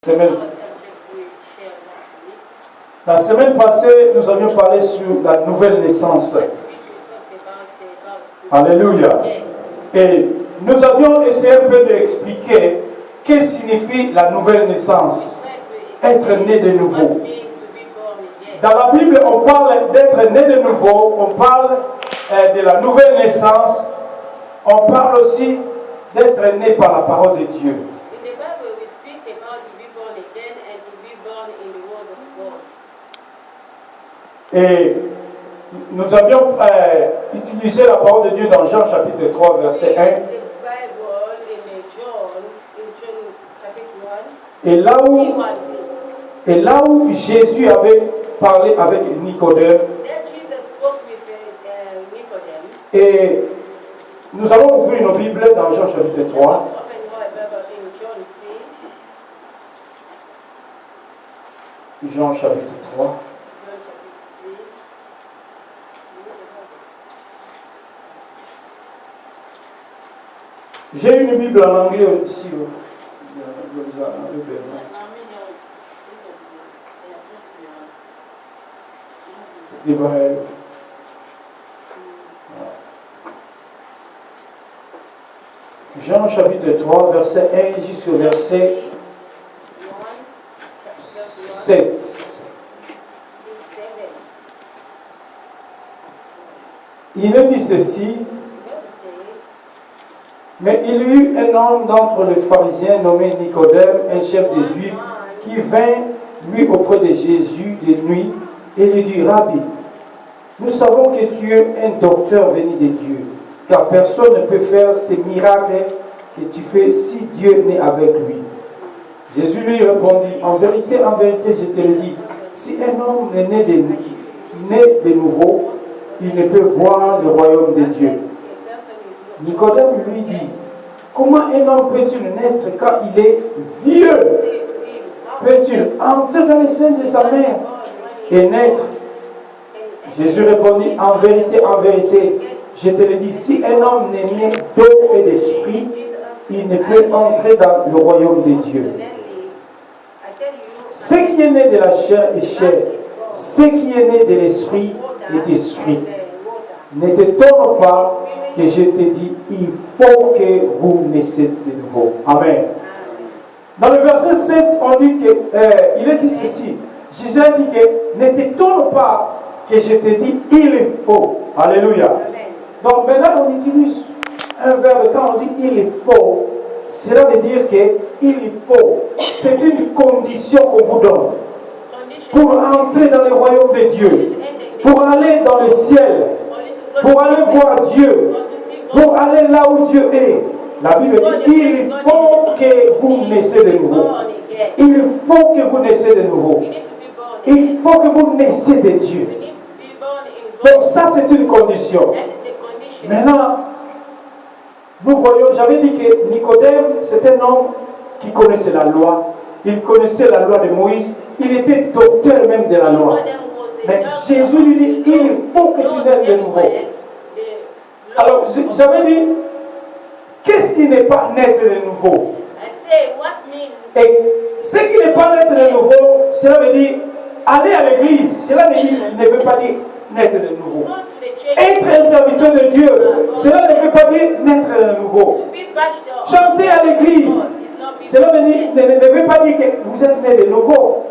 Semaine. La semaine passée, nous avions parlé sur la nouvelle naissance. Alléluia. Et nous avions essayé un peu d'expliquer qu'est-ce que signifie la nouvelle naissance. Être né de nouveau. Dans la Bible, on parle d'être né de nouveau, on parle de la nouvelle naissance, on parle aussi d'être né par la parole de Dieu. Et nous avions utilisé la parole de Dieu dans Jean chapitre 3, verset 1. Et là où Jésus avait parlé avec Nicodème, et nous allons ouvrir nos Bibles dans Jean chapitre 3. Jean chapitre 3. J'ai une Bible en anglais aussi. Jean chapitre 3, verset 1 jusqu'au verset 7. Il nous dit ceci. Mais il y eut un homme d'entre les pharisiens nommé Nicodème, un chef des Juifs, qui vint lui auprès de Jésus de nuit et lui dit: Rabbi, nous savons que tu es un docteur venu de Dieu, car personne ne peut faire ces miracles que tu fais si Dieu n'est avec lui. Jésus lui répondit: en vérité, je te le dis, si un homme est né de nouveau, il ne peut voir le royaume de Dieu. Nicodème lui dit: comment un homme peut-il naître quand il est vieux? Peut-il entrer dans les seins de sa mère et naître? Jésus répondit: en vérité, je te le dis, si un homme n'est né d'eau et d'esprit, il ne peut entrer dans le royaume de Dieu. Ce qui est né de la chair est chair, ce qui est né de l'esprit est esprit. Ne t'étonne pas que je te dis, il faut que vous naissiez de nouveau. Amen. Dans le verset 7, on dit que, il est dit ceci. Jésus a dit que ne t'étonne pas que je te dis, il faut. Alléluia. Donc maintenant, on utilise un verbe, quand on dit il faut, cela veut dire que il faut. C'est une condition qu'on vous donne pour entrer dans le royaume de Dieu, pour aller dans le ciel, pour aller voir Dieu, pour aller là où Dieu est. La Bible dit, il faut que vous naissiez de nouveau. Il faut que vous naissiez de nouveau. Il faut que vous naissiez de Dieu. Donc ça, c'est une condition. Maintenant, nous voyons, j'avais dit que Nicodème, c'est un homme qui connaissait la loi. Il connaissait la loi de Moïse. Il était docteur même de la loi. Mais Jésus lui dit, il faut que tu naisses de nouveau. Alors, j'avais dit, qu'est-ce qui n'est pas naître de nouveau? Et ce qui n'est pas naître de nouveau, cela veut dire aller à l'église. Cela ne veut pas dire naître de nouveau. Être un serviteur de Dieu, cela ne veut pas dire naître de nouveau. Chanter à l'église, cela ne veut pas dire que vous êtes né de nouveau.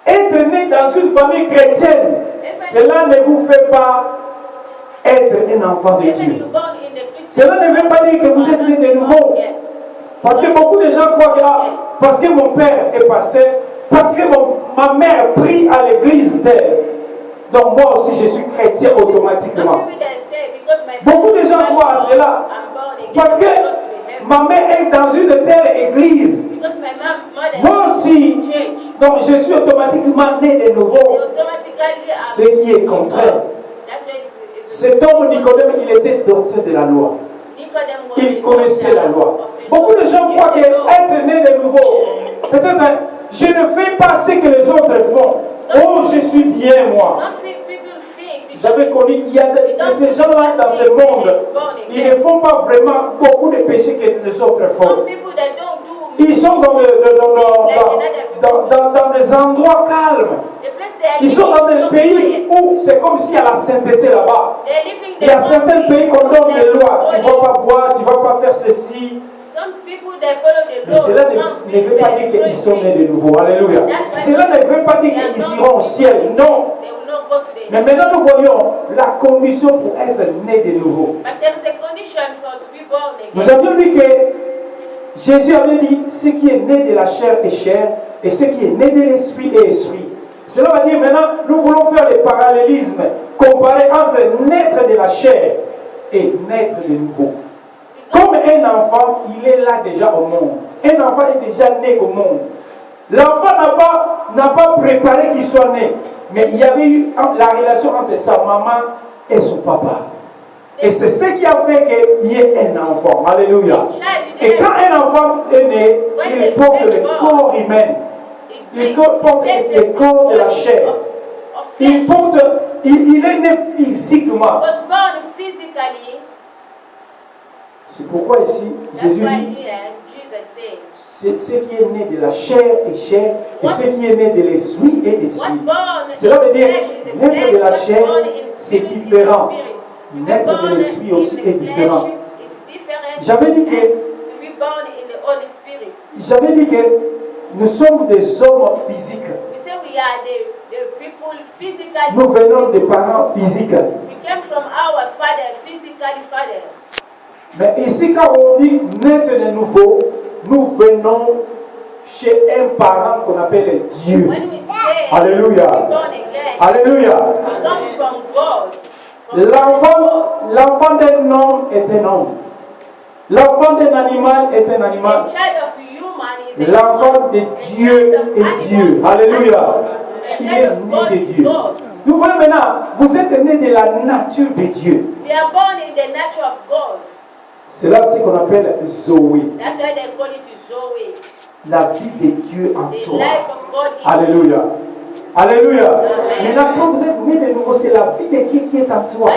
Être né dans une famille chrétienne, cela ne vous fait pas être un enfant de Dieu. Cela ne veut pas dire que vous êtes né de nouveau. Parce que beaucoup de gens croient que parce que mon père est pasteur, parce que ma mère prie à l'église d'elle, donc moi aussi je suis chrétien automatiquement. Beaucoup de gens croient à cela. Parce que ma mère est dans une telle église, moi aussi, donc je suis automatiquement né de nouveau. Ce qui est contraire. Cet homme Nicodème, il était docteur de la loi. Il connaissait la loi. Beaucoup de gens croient qu'être né de nouveau, peut-être je ne fais pas ce que les autres font. Oh, je suis bien moi. J'avais connu, il y a de ces gens-là dans ce monde, ils ne font pas vraiment beaucoup de péchés que les autres font. Ils sont dans des endroits calmes. Ils sont dans des pays où c'est comme s'il y a la sainteté là-bas. Il y a certains pays qu'on donne des lois. Tu ne vas pas boire, tu ne vas pas faire ceci. Mais cela ne veut pas dire qu'ils sont nés de nouveau. Alléluia. Cela ne veut pas dire qu'ils iront au ciel. Non. Mais maintenant nous voyons la condition pour être né de nouveau. Nous avions dit que Jésus avait dit ce qui est né de la chair est chair et ce qui est né de l'esprit est esprit. Cela veut dire maintenant nous voulons faire le parallélisme, comparer entre naître de la chair et naître de nouveau. Comme un enfant, il est là déjà au monde. Un enfant est déjà né au monde. L'enfant n'a pas préparé qu'il soit né. Mais il y avait eu la relation entre sa maman et son papa. Et c'est ce qui a fait qu'il y ait un enfant. Alléluia. Et quand un enfant est né, il porte le corps humain. Il porte le corps de la chair. Il est né physiquement. C'est pourquoi ici, Jésus dit, c'est ce qui est né de la chair est chair, et ce qui est né de l'esprit est esprit. Cela veut dire, naître de la chair, c'est différent. Naître de l'esprit aussi est différent. J'avais dit que nous sommes des hommes physiques. Nous venons des parents physiques. Mais ici, quand on dit naître de nouveau, nous venons chez un parent qu'on appelle Dieu. Alléluia. Alléluia. L'enfant d'un homme est un homme. L'enfant d'un animal est un animal. L'enfant de Dieu est Dieu. Alléluia. Il est né de Dieu. Nous voyons maintenant, vous êtes né de la nature de Dieu. C'est là ce qu'on appelle Zoé. La vie de Dieu en toi. Alléluia. Alléluia. Maintenant, quand vous êtes né de nouveau, c'est la vie de Dieu qui est en toi.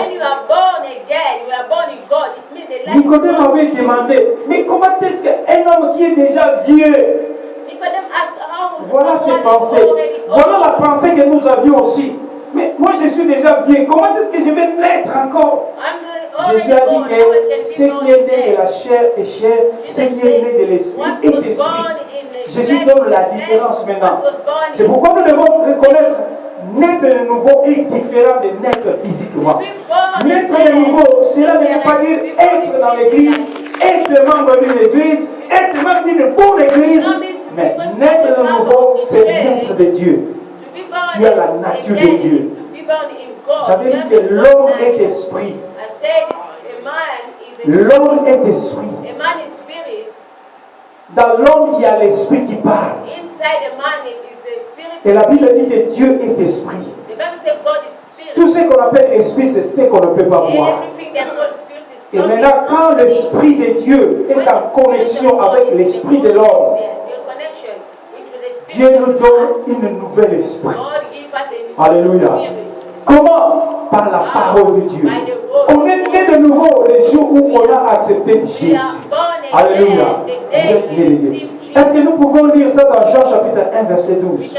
Nicodème avait demandé, mais comment est-ce qu'un homme qui est déjà vieux, voilà ses pensées. Voilà la pensée que nous avions aussi. Mais moi je suis déjà vieux, comment est-ce que je vais naître encore? Jésus a dit que ce qui est né de la chair est chair, ce qui est né de l'esprit est esprit. Jésus donne la différence maintenant. C'est pourquoi nous devons reconnaître naître de nouveau est différent de naître physiquement. Naître de nouveau, cela ne veut pas dire être dans l'église, être membre d'une église, être membre d'une bonne église. Mais naître de nouveau, c'est naître de Dieu. Tu as la nature de Dieu. J'avais dit que l'homme est esprit. L'homme est esprit. Dans l'homme, il y a l'esprit qui parle. Et la Bible dit que Dieu est esprit. Tout ce qu'on appelle esprit, c'est ce qu'on ne peut pas voir. Et maintenant, quand l'esprit de Dieu est en connexion avec l'esprit de l'homme, Dieu nous donne une nouvelle esprit. Alléluia. Comment? Par la parole de Dieu. On est né de nouveau le jour où on a accepté Jésus. Alléluia. Vous êtes né de Dieu. Est-ce que nous pouvons lire ça dans Jean chapitre 1, verset 12?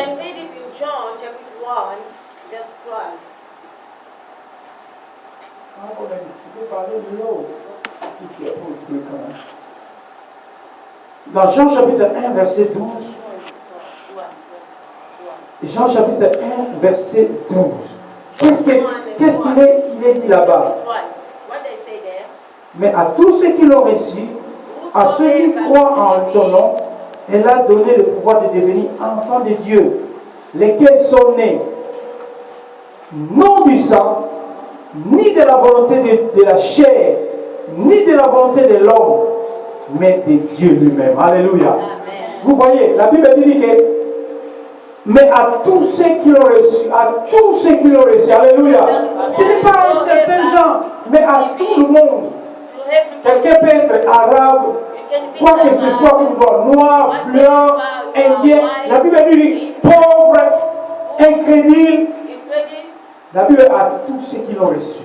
Dans Jean chapitre 1, verset 12. Jean chapitre 1, verset 12. Qu'est-ce qu'il est dit là-bas? Mais à tous ceux qui l'ont reçu, à ceux qui croient en son nom, elle a donné le pouvoir de devenir enfants de Dieu, lesquels sont nés non du sang, ni de la volonté de la chair, ni de la volonté de l'homme, mais de Dieu lui-même. Alléluia. Amen. Vous voyez, la Bible dit que mais à tous ceux qui l'ont reçu, alléluia. Ce n'est pas à certains gens, mais à tout le monde. Quelqu'un peut être arabe, quoi que ce soit, noir, blanc, indien. La Bible dit pauvre, incrédule, La Bible a tous ceux qui l'ont reçu.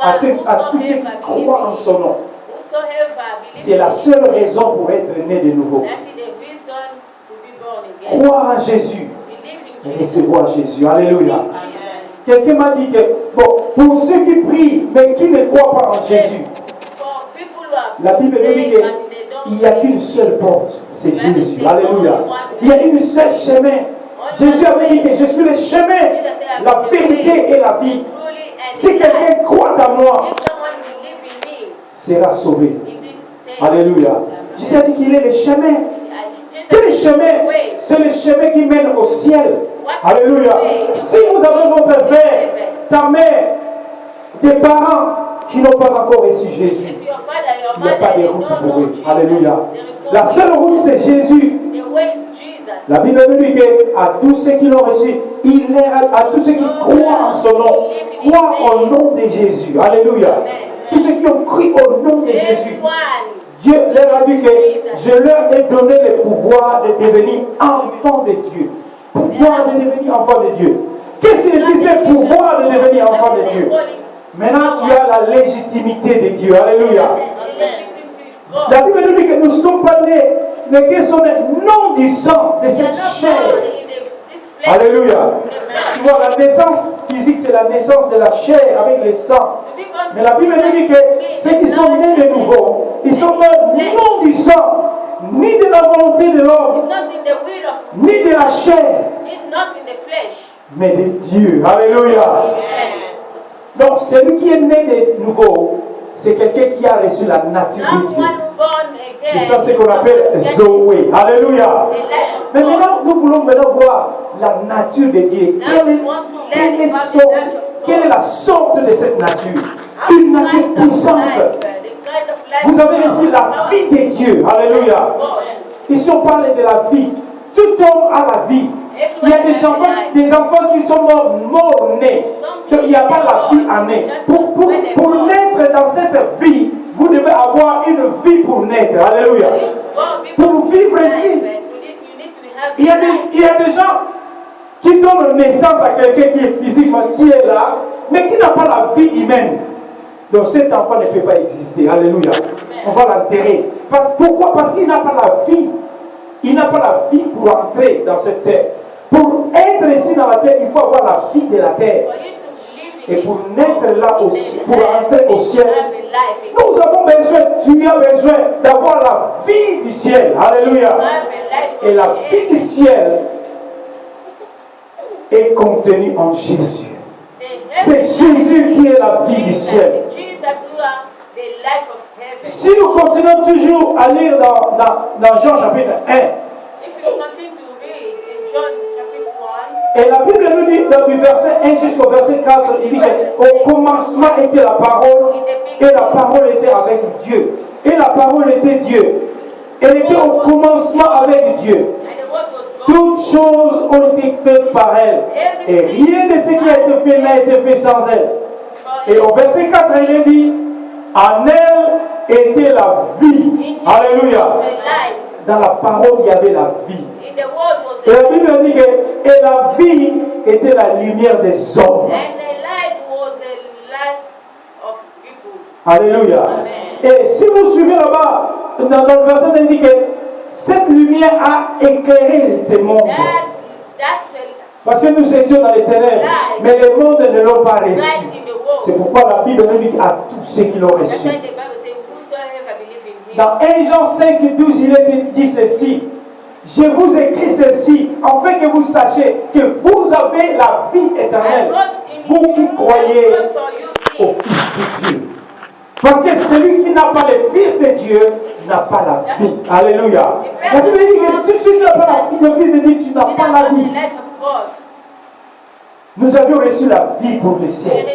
À tous ceux qui croient en son nom. C'est la seule raison pour être né de nouveau. Croire en Jésus et recevoir Jésus. Alléluia. Quelqu'un m'a dit que, bon, pour ceux qui prient, mais qui ne croient pas en Jésus, la Bible dit qu'il n'y a qu'une seule porte, c'est Jésus. Alléluia. Il y a une seule chemin. Jésus avait dit que je suis le chemin, la vérité et la vie. Si quelqu'un croit en moi, sera sauvé. Alléluia. Jésus a dit qu'il est le chemin. Quel chemin? C'est le chemin qui mène au ciel. Alléluia. Si vous avez votre père, ta mère, des parents qui n'ont pas encore reçu Jésus, il n'y a pas de route pour eux. Alléluia. La seule route, c'est Jésus. La Bible nous dit qu'à tous ceux qui l'ont reçu, à tous ceux qui croient en son nom, croient au nom de Jésus. Alléluia. Tous ceux qui ont cru au nom de Jésus, Dieu leur a dit que je leur ai donné le pouvoir de devenir enfants de Dieu. Pouvoir de devenir enfants de Dieu. Qu'est-ce que c'est ce pouvoir de devenir enfant de Dieu? Maintenant, tu as la légitimité de Dieu. Alléluia. La Bible nous dit que nous ne sommes pas nés, mais que sont non du sang de cette chair. Alléluia. Tu vois, la naissance physique, c'est la naissance de la chair avec le sang. Mais la Bible nous dit que ceux qui sont nés de nouveau, ils sont non du sang, ni de la volonté de l'homme, ni de la chair, mais de Dieu. Alléluia. Donc, celui qui est né de nouveau, c'est quelqu'un qui a reçu la nature de Dieu. C'est ça ce qu'on appelle Zoé. Alléluia. Mais maintenant, nous voulons maintenant voir la nature de Dieu. Quelle est la sorte de cette nature? Une nature puissante. Vous avez reçu la vie de Dieu. Alléluia. Ici, on parle de la vie. Tout homme a la vie. Il y a des enfants qui sont morts nés. Il n'y a pas la vie à naître. Pour naître dans cette vie, vous devez avoir une vie pour naître. Alléluia. Pour vivre ici. Il y a des gens qui donnent naissance à quelqu'un qui est physiquement, qui est là, mais qui n'a pas la vie humaine. Donc cet enfant ne peut pas exister. Alléluia. On va l'enterrer. Pourquoi? Parce qu'il n'a pas la vie. Il n'a pas la vie pour entrer dans cette terre. Pour être ici dans la terre, il faut avoir la vie de la terre. Et pour naître là aussi, pour entrer au ciel, nous avons besoin, tu as besoin d'avoir la vie du ciel. Alléluia. Et la vie du ciel est contenue en Jésus. C'est Jésus qui est la vie du ciel. Si nous continuons toujours à lire dans Jean chapitre 1, et la Bible nous dit dans du verset 1 jusqu'au verset 4, il dit qu'au commencement était la parole, et la parole était avec Dieu. Et la parole était Dieu. Elle était au commencement avec Dieu. Toutes choses ont été faites par elle. Et rien de ce qui a été fait n'a été fait sans elle. Et au verset 4, il dit, en elle était la vie. Alléluia. Dans la parole, il y avait la vie. Et la Bible dit que et la vie était la lumière des hommes. Alléluia. Et si vous suivez là-bas, dans le verset, il dit que cette lumière a éclairé ce monde. Parce que nous étions dans les ténèbres, mais le monde ne l'a pas reçu. C'est pourquoi la Bible nous dit à tous ceux qui l'ont reçu. Dans 1 Jean 5, 12, il est dit ceci. Je vous écris ceci, afin que vous sachiez que vous avez la vie éternelle, vous qui croyez au Fils de Dieu. Parce que celui qui n'a pas le Fils de Dieu n'a pas la vie. Alléluia. La Bible dit que tout celui qui n'a pas le Fils de Dieu, tu n'as pas la vie. Nous avions reçu la vie pour le ciel.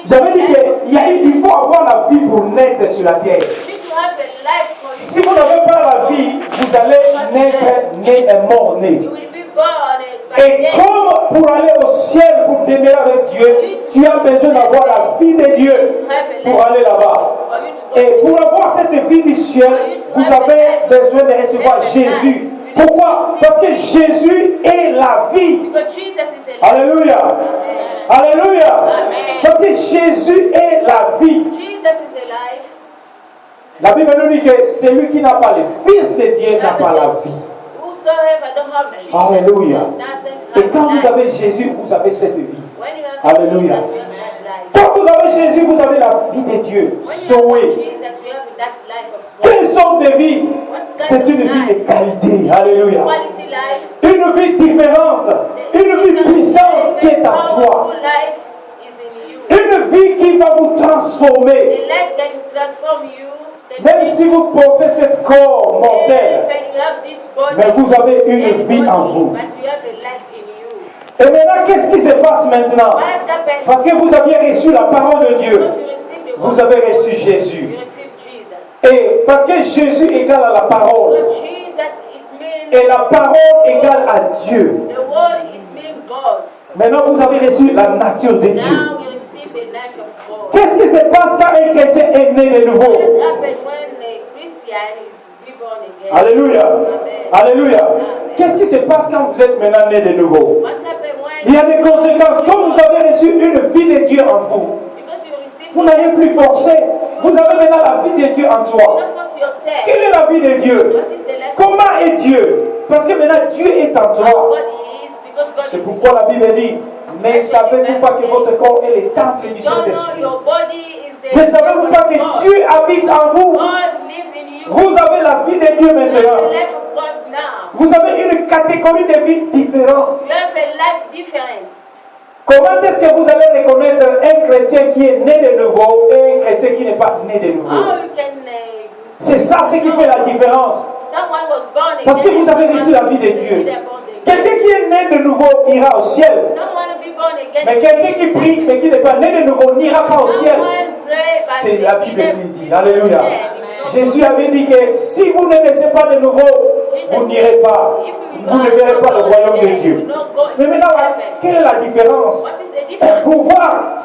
J'avais dit qu'il faut avoir la vie pour naître sur la terre. Si vous n'avez pas la vie, vous allez naître né et mort né. Et comme pour aller au ciel, pour demeurer avec Dieu, tu as besoin d'avoir la vie de Dieu pour aller là-bas. Et pour avoir cette vie du ciel, vous avez besoin de recevoir Jésus Pourquoi? Parce que Jésus est la vie. Alléluia. Alléluia. Parce que Jésus est la vie. La Bible nous dit que celui qui n'a pas le Fils de Dieu n'a pas la vie. Alléluia. Et quand vous avez Jésus, vous avez cette vie. Alléluia. Quand vous avez Jésus, vous avez la vie de Dieu. Sauvé. Quelle sorte de vie? C'est une vie de qualité. Alléluia. Une vie différente. Une vie puissante qui est en toi. Une vie qui va vous transformer. Même si vous portez ce corps mortel, mais vous avez une vie en vous. Et maintenant, qu'est-ce qui se passe maintenant? Parce que vous aviez reçu la parole de Dieu. Vous avez reçu Jésus. Et parce que Jésus égale à la parole. Et la parole égale à Dieu. Maintenant, vous avez reçu la nature de Dieu. Qu'est-ce qui se passe quand un chrétien est né de nouveau? Alléluia. Alléluia. Qu'est-ce qui se passe quand vous êtes maintenant né de nouveau? Il y a des conséquences. Quand vous avez reçu une vie de Dieu en vous, vous n'allez plus forcer. Vous avez maintenant la vie de Dieu en toi. Quelle est la vie de Dieu? Comment est Dieu? Parce que maintenant Dieu est en toi. C'est pourquoi la Bible dit: mais savez-vous pas que votre corps est le temple du Saint-Esprit? Ne savez-vous pas que Dieu habite en vous? Vous avez la vie de Dieu maintenant. Vous avez une catégorie de vie différente. Comment est-ce que vous allez reconnaître un chrétien qui est né de nouveau et un chrétien qui n'est pas né de nouveau? C'est ça ce qui fait la différence. Parce que vous avez reçu la vie de Dieu. Quelqu'un qui est né de nouveau ira au ciel. Mais quelqu'un qui prie mais qui n'est pas né de nouveau n'ira pas au ciel. C'est la Bible qui dit. Alléluia. Jésus avait dit que si vous ne naissez pas de nouveau, vous n'irez pas. Vous ne verrez pas le royaume de Dieu. Mais maintenant, quelle est la différence? Pour voir,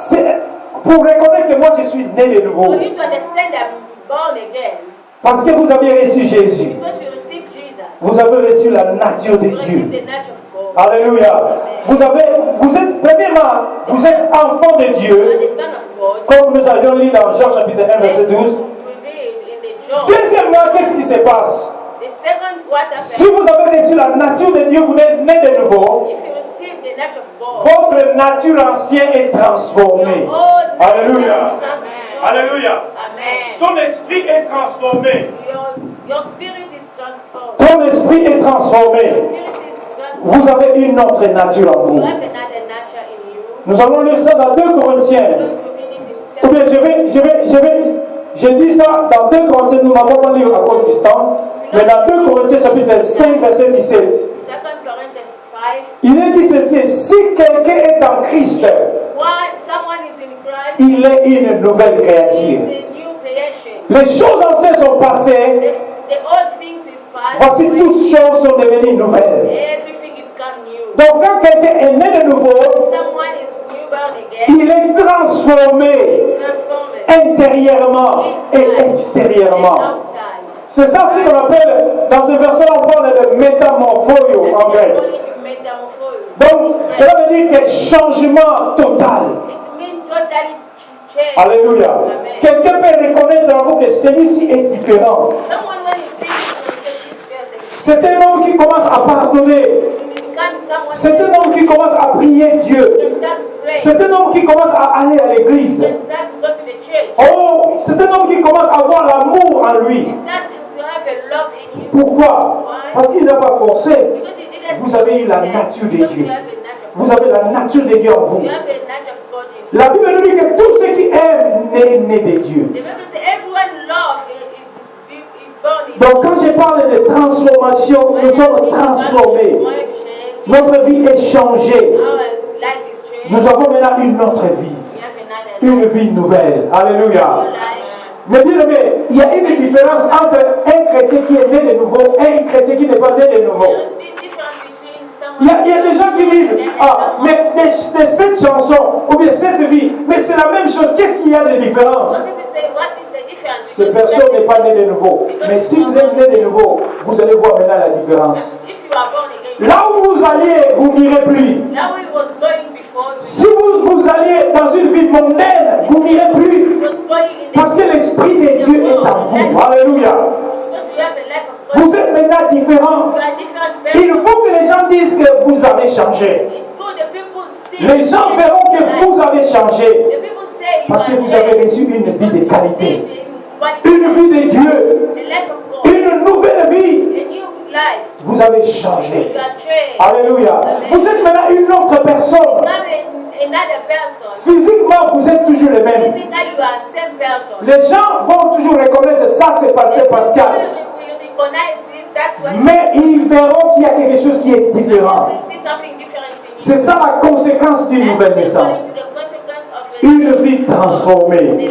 pour reconnaître que moi je suis né de nouveau. Parce que vous avez reçu Jésus. Vous avez reçu la nature de Dieu. Alléluia. Premièrement, vous êtes enfant de Dieu. Comme nous avions lu dans Jean chapitre 1, verset 12. Deuxièmement, qu'est-ce qui se passe? Si vous avez reçu la nature de Dieu, vous êtes né de nouveau. Votre nature ancienne est transformée. Alléluia. Alléluia. Ton esprit est transformé. Ton esprit est transformé. Vous avez une autre nature en vous. Nous allons lire ça dans 2 Corinthiens. Ou bien je dis ça dans 2 Corinthiens, nous n'avons pas lu à cause du temps, mais dans 2 Corinthiens chapitre 5, verset 17. Il est dit ceci: si quelqu'un est en Christ, il est une nouvelle créature. Les choses anciennes sont passées. Voici toutes choses sont devenues nouvelles. Donc quand quelqu'un est né de nouveau, il est transformé intérieurement et extérieurement. C'est ça ce qu'on appelle, dans ce verset on parle de métamorphose en grec. Donc cela veut dire que changement total. Alléluia. Quelqu'un peut reconnaître en vous que celui-ci est différent. C'est un homme qui commence à pardonner. C'est un homme qui commence à prier Dieu. C'est un homme qui commence à aller à l'église. Oh, c'est un homme qui commence à avoir l'amour en lui. Pourquoi? Parce qu'il n'a pas forcé. Vous avez eu la nature de Dieu. Vous avez la nature de Dieu en vous. La Bible nous dit que tout ce qui est né de Dieu. Donc quand je parle de transformation, nous sommes transformés. Notre vie est changée. Nous avons maintenant une autre vie. Une vie nouvelle. Alléluia. Mais bien aimé, il y a une différence entre un chrétien qui est né de nouveau et un chrétien qui n'est pas né de nouveau. Il y a des gens qui disent: ah, mais de cette chanson ou bien cette vie, mais c'est la même chose. Qu'est-ce qu'il y a de différence? Cette personne n'est pas née de nouveau. Mais si vous êtes né de nouveau, vous allez voir maintenant la différence. Là où vous alliez, vous n'irez plus. Si vous alliez dans une vie mondaine, vous n'irez plus. Parce que l'Esprit de Dieu est en vous. Alléluia. Vous êtes maintenant différent. Il faut que les gens disent que vous avez changé. Les gens verront que vous avez changé. Parce que vous avez reçu une vie de qualité. Une vie de Dieu. Une nouvelle vie. Vous avez changé. Alléluia. Vous êtes maintenant une autre personne. Physiquement, vous êtes toujours le même. Les gens vont toujours reconnaître ça, c'est Pasteur Pascal. Mais ils verront qu'il y a quelque chose qui est différent. C'est ça la conséquence d'une nouvelle naissance. Une vie transformée.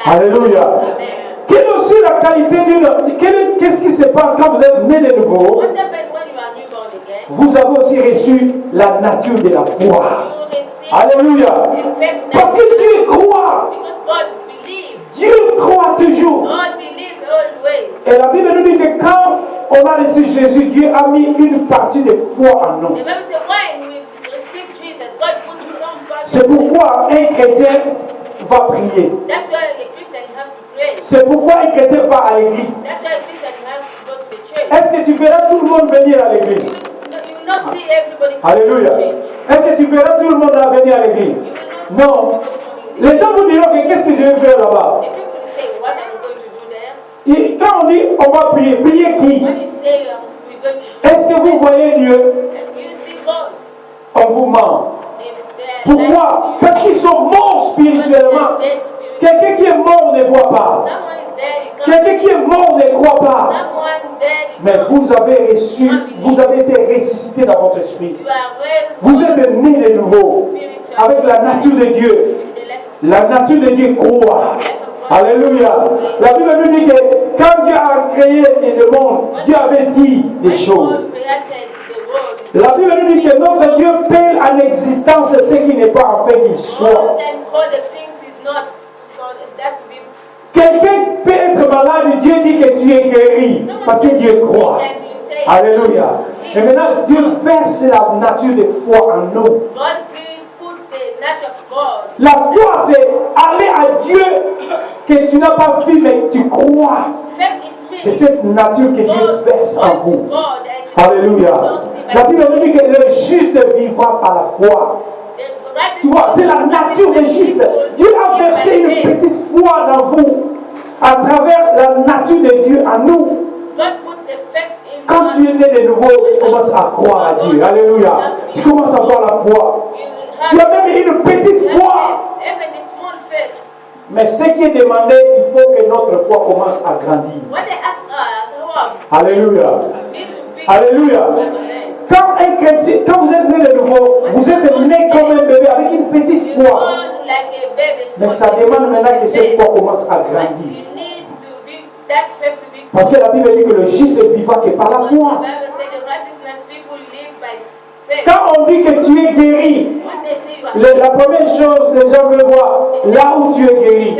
Alléluia. Quelle est aussi la qualité d'une... Qu'est-ce qui se passe quand vous êtes né de nouveau? Vous avez aussi reçu la nature de la foi. Alléluia. Parce que Dieu croit. Dieu croit toujours. Et la Bible nous dit que quand on a reçu Jésus, Dieu a mis une partie de foi en nous. C'est pourquoi un chrétien va prier. C'est pourquoi un chrétien va à l'église. Est-ce que tu verras tout le monde venir à l'église? Alléluia. Est-ce que tu verras tout le monde venir à l'église? Non. Les gens vous diront que qu'est-ce que je vais faire là-bas? Et quand on dit on va prier, prier qui? Est-ce que vous voyez Dieu? On vous ment. Pourquoi? Parce qu'ils sont morts spirituellement. Quelqu'un qui est mort ne voit pas. Quelqu'un qui est mort ne croit pas. Mais vous avez reçu, vous avez été ressuscité dans votre esprit. Vous êtes né de nouveau avec la nature de Dieu. La nature de Dieu croit. Alléluia. La Bible nous dit que quand Dieu a créé le monde, Dieu avait dit des choses. La Bible nous dit que notre Dieu pèle en existence ce qui n'est pas afin qu'il soit. Quelqu'un peut être malade, Dieu dit que tu es guéri parce que Dieu croit. Alléluia. Et maintenant, Dieu verse la nature de foi en nous. La foi, c'est aller à Dieu que tu n'as pas vu, mais tu crois. C'est cette nature que Dieu verse en vous. Alléluia. La Bible nous dit que le juste vivra par la foi. Tu vois, c'est la nature des justes. Dieu a versé une petite foi dans vous à travers la nature de Dieu en nous. Quand tu es né de nouveau, tu commences à croire à Dieu. Alléluia. Tu commences à avoir la foi. Tu as même une petite foi. Mais ce qui est demandé, il faut que notre foi commence à grandir. Alléluia. Alléluia. Quand un chrétien, quand vous êtes né de nouveau, vous êtes né comme un bébé avec une petite foi. Mais ça demande maintenant que cette foi commence à grandir. Parce que la Bible dit que le juste ne vivra que par la foi. Quand on dit que tu es guéri, la première chose, les gens veulent voir là où tu es guéri.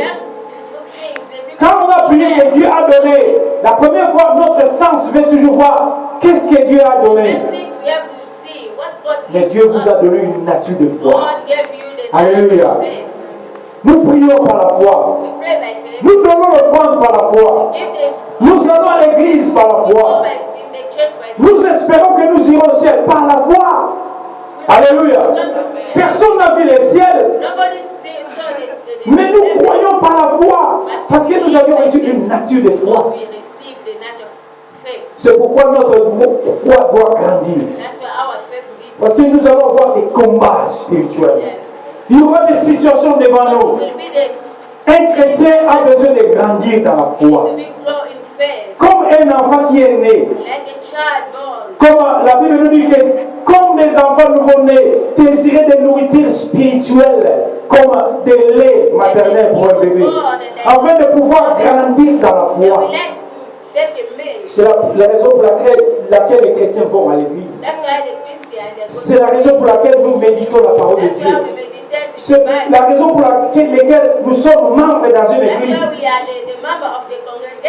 Quand on a prié que Dieu a donné, la première fois, notre sens veut toujours voir qu'est-ce que Dieu a donné. Mais Dieu vous a donné une nature de foi. Alléluia. Nous prions par la foi. Nous donnons l'offrande par la foi. Nous allons à l'église par la foi. Nous espérons que nous irons au ciel par la foi. Alléluia. Personne n'a vu le ciel. Mais nous croyons par la foi. Parce que nous avions reçu une nature de foi. C'est pourquoi notre foi doit grandir. Parce que nous allons avoir des combats spirituels. Il y aura des situations devant nous. Un chrétien a besoin de grandir dans la foi. Comme un enfant qui est né. Comme la Bible nous dit que comme des enfants nouveau-nés désiraient des nourritures spirituelles comme des laits maternels pour un bébé, afin de pouvoir grandir dans la foi. C'est la raison pour laquelle les chrétiens vont à l'église. C'est la raison pour laquelle nous méditons la parole de Dieu. C'est la raison pour laquelle nous sommes membres dans une église.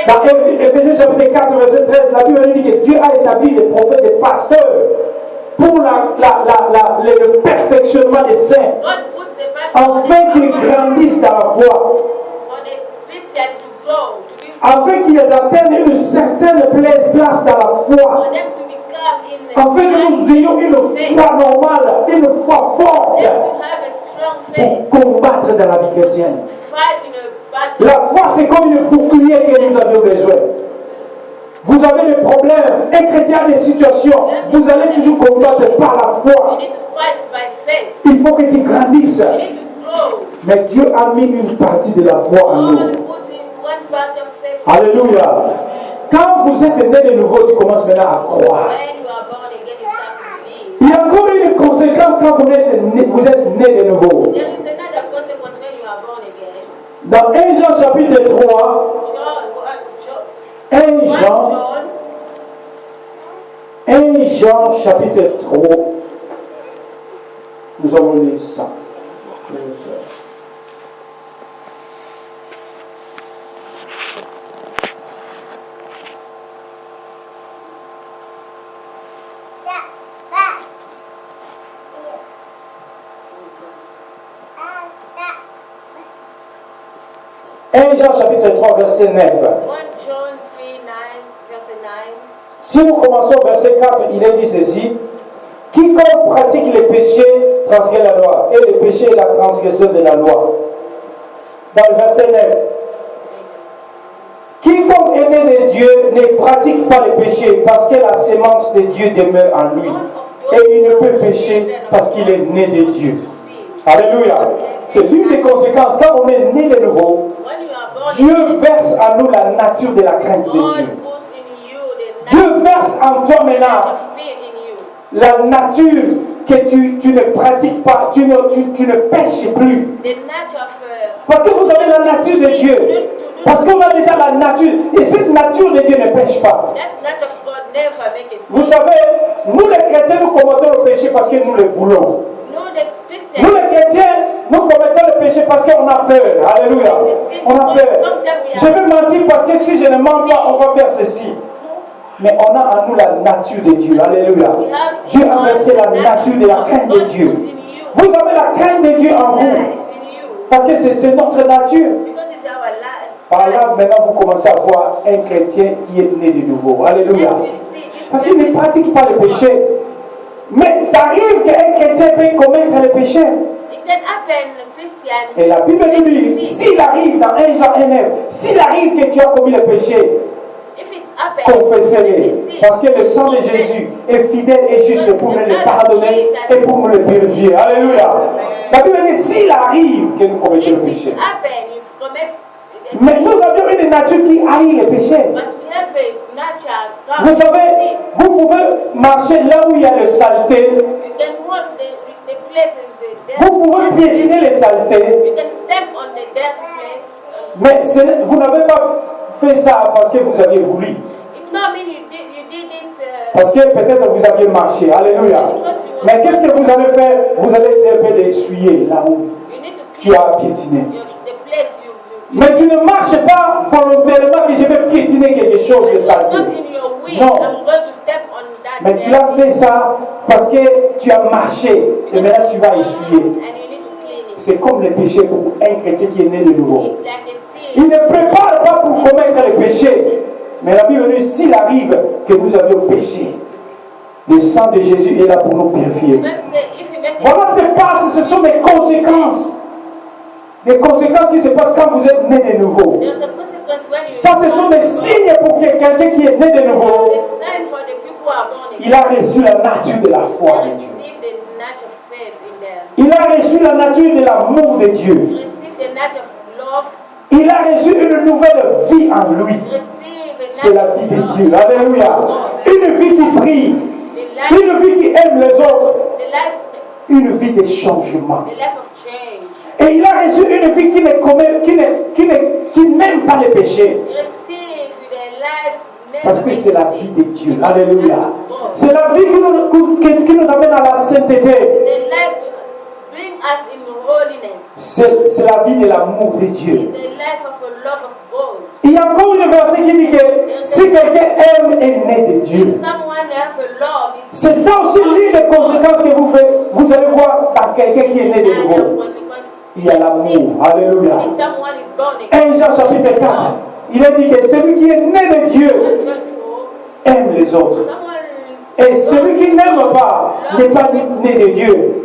Dans Éphésiens chapitre 4, verset 13, la Bible dit que Dieu a établi des prophètes, des pasteurs pour le perfectionnement des saints, afin qu'ils grandissent dans la foi, afin qu'ils atteignent une certaine place dans la foi, afin que nous ayons une foi normale, une foi forte pour combattre dans la vie chrétienne. La foi, c'est comme une bouclier que nous avions besoin. Vous avez des problèmes, un chrétien a des situations, vous allez toujours combattre par la foi. Il faut que tu grandisses. Mais Dieu a mis une partie de la foi en nous. Alléluia. Quand vous êtes né de nouveau, tu commences maintenant à croire. Il y a encore une conséquence quand vous êtes né de nouveau. Dans 1 Jean chapitre 3, 1 Jean chapitre 3, nous avons lu ça. Jean chapitre 3, verset 9. 1 John 3, 9, verset 9. Si nous commençons au verset 4, il est dit ceci: quiconque pratique les péchés transgresse la loi, et le péché est la transgression de la loi. Dans le verset 9, quiconque est né de Dieu ne pratique pas les péchés, parce que la sémence de Dieu demeure en lui, et il ne peut pécher parce qu'il est né de Dieu. Alléluia. C'est l'une des conséquences. Quand on est né de nouveau, Dieu verse en nous la nature de la crainte de Dieu. Dieu verse en toi maintenant la nature que tu ne pratiques pas, tu ne pêches plus. Parce que vous avez la nature de Dieu. Parce qu'on a déjà la nature. Et cette nature de Dieu ne pêche pas. Vous savez, nous les chrétiens, nous commettons le péché parce que nous le voulons. Nous les chrétiens, nous commettons le péché parce qu'on a peur. Alléluia. On a peur. Je vais mentir parce que si je ne mens pas, on va faire ceci. Mais on a en nous la nature de Dieu. Alléluia. Dieu a versé la nature de la crainte de Dieu. Vous avez la crainte de Dieu en vous. Parce que c'est notre nature. Par là, maintenant, vous commencez à voir un chrétien qui est né de nouveau. Alléluia. Parce qu'il ne pratique pas le péché. Mais ça arrive qu'un chrétien peut commettre le péché. Et la Bible nous dit, s'il arrive dans 1 Jean 1, s'il arrive que tu as commis le péché, confessez-le. Parce que le sang de Jésus est fidèle et juste pour me le pardonner et pour me le purifier. Alléluia. La Bible dit, s'il arrive que nous commettons le péché. Mais nous avions une nature qui haït le péché. Vous savez, vous pouvez marcher là où il y a le saleté. Vous pouvez piétiner les saletés. Mais vous n'avez pas fait ça parce que vous aviez voulu. Parce que peut-être vous aviez marché. Alléluia. Mais qu'est-ce que vous allez faire? Vous allez essayer un peu d'essuyer là où tu as piétiné. Mais tu ne marches pas volontairement que je vais piétiner quelque chose de saleté. Non. Mais tu as fait ça parce que tu as marché et maintenant tu vas essuyer. C'est comme le péché pour un chrétien qui est né de nouveau. Il ne prépare pas pour commettre le péché. Mais la Bible dit, s'il arrive que nous avions péché, le sang de Jésus est là pour nous purifier. Voilà ce qui se passe, ce sont des conséquences. Des conséquences qui se passent quand vous êtes né de nouveau. Ça, ce sont des signes pour quelqu'un qui est né de nouveau. Il a reçu la nature de la foi de Dieu. Il a reçu la nature de l'amour de Dieu. Il a reçu une nouvelle vie en lui. C'est la vie de Dieu. Alléluia. Une vie qui prie. Une vie qui aime les autres. Une vie de changement. Et il a reçu une vie qui n'aime pas les péchés. Parce que c'est la vie de Dieu. Alléluia. C'est la vie qui nous amène à la sainteté. C'est la vie de l'amour de Dieu. It's the life of the love of God. Il y a encore un verset qui dit que si quelqu'un aime est né de Dieu. If someone has a love, it's C'est ça aussi l'une des conséquences que vous allez voir dans quelqu'un qui est né de another nouveau. consequence. Il y a l'amour. Alléluia. If someone is born again, 1 Jean chapitre 4, il est dit que celui qui est né de Dieu aime les autres. Et celui qui n'aime pas n'est pas né de Dieu.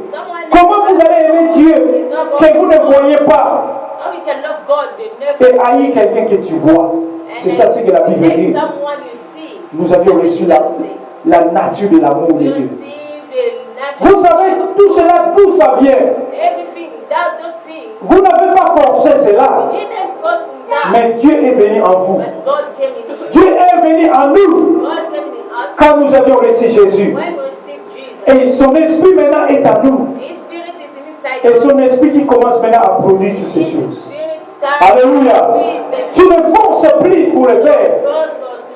Comment vous allez aimer Dieu que vous ne voyez pas how you can love God, they never et haïr quelqu'un que tu vois? C'est ça ce que la Bible dit. someone you see. Nous avions reçu la nature de l'amour de You Dieu. see the natural Vous savez tout cela d'où ça vient. everything that those things. Vous n'avez pas forcé cela, You didn't force that, mais Dieu est venu en vous. but God came in you. Dieu est venu en nous God came in us quand nous avions reçu Jésus. when we received Jesus. Et son esprit maintenant est en nous. His spirit is inside Et us. son esprit qui commence maintenant à produire toutes ces His choses. spirit starts Alléluia. with Tu ne forces plus pour le faire.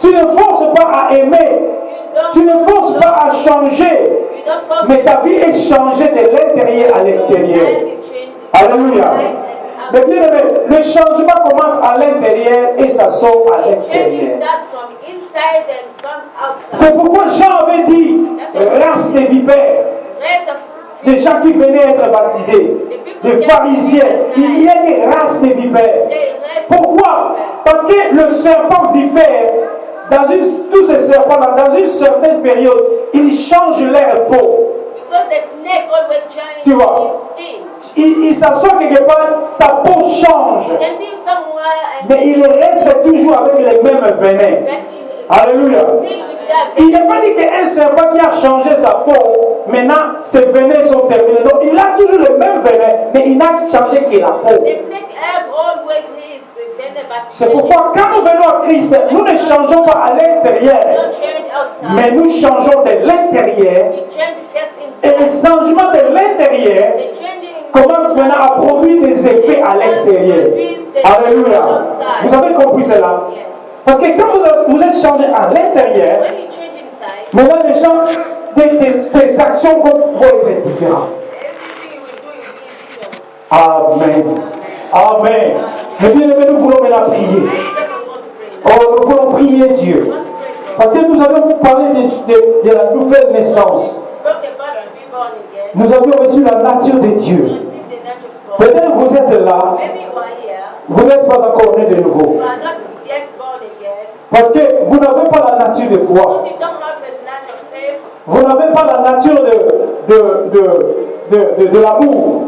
Tu ne forces pas à aimer. Tu ne forces pas à changer. Mais ta vie est changée de l'intérieur à l'extérieur. Alléluia. Mais bien aimé, le changement commence à l'intérieur et ça sort à l'extérieur. C'est pourquoi Jean avait dit race des vipères, des gens qui venaient être baptisés, des pharisiens. Il y a des races des vipères. Pourquoi? Parce que le serpent vipère, tous ces serpents-là, dans une certaine période, ils changent leur peau. Tu vois, il s'assoit quelque part, sa peau change, mais il reste toujours avec les mêmes venins. Alléluia. Il n'est pas dit qu'un serpent qui a changé sa peau, maintenant ses venins sont terminés. Donc il a toujours le même venin, mais il n'a changé que la peau. C'est pourquoi quand nous venons à Christ, nous ne changeons pas à l'extérieur, mais nous changeons de l'intérieur. Et le changement de l'intérieur commence maintenant à produire des effets à l'extérieur. Alléluia. Vous avez compris cela? Parce que quand vous êtes changé à l'intérieur, maintenant les gens, des actions vont être différentes. Amen. Amen. Mais bien aimé, nous voulons maintenant prier. Oh, nous voulons prier Dieu. Parce que nous avons parlé de la nouvelle naissance. Nous avons reçu la nature de Dieu. Peut-être vous êtes là, vous n'êtes pas encore né de nouveau. Parce que vous n'avez pas la nature de foi. Vous n'avez pas la nature de l'amour.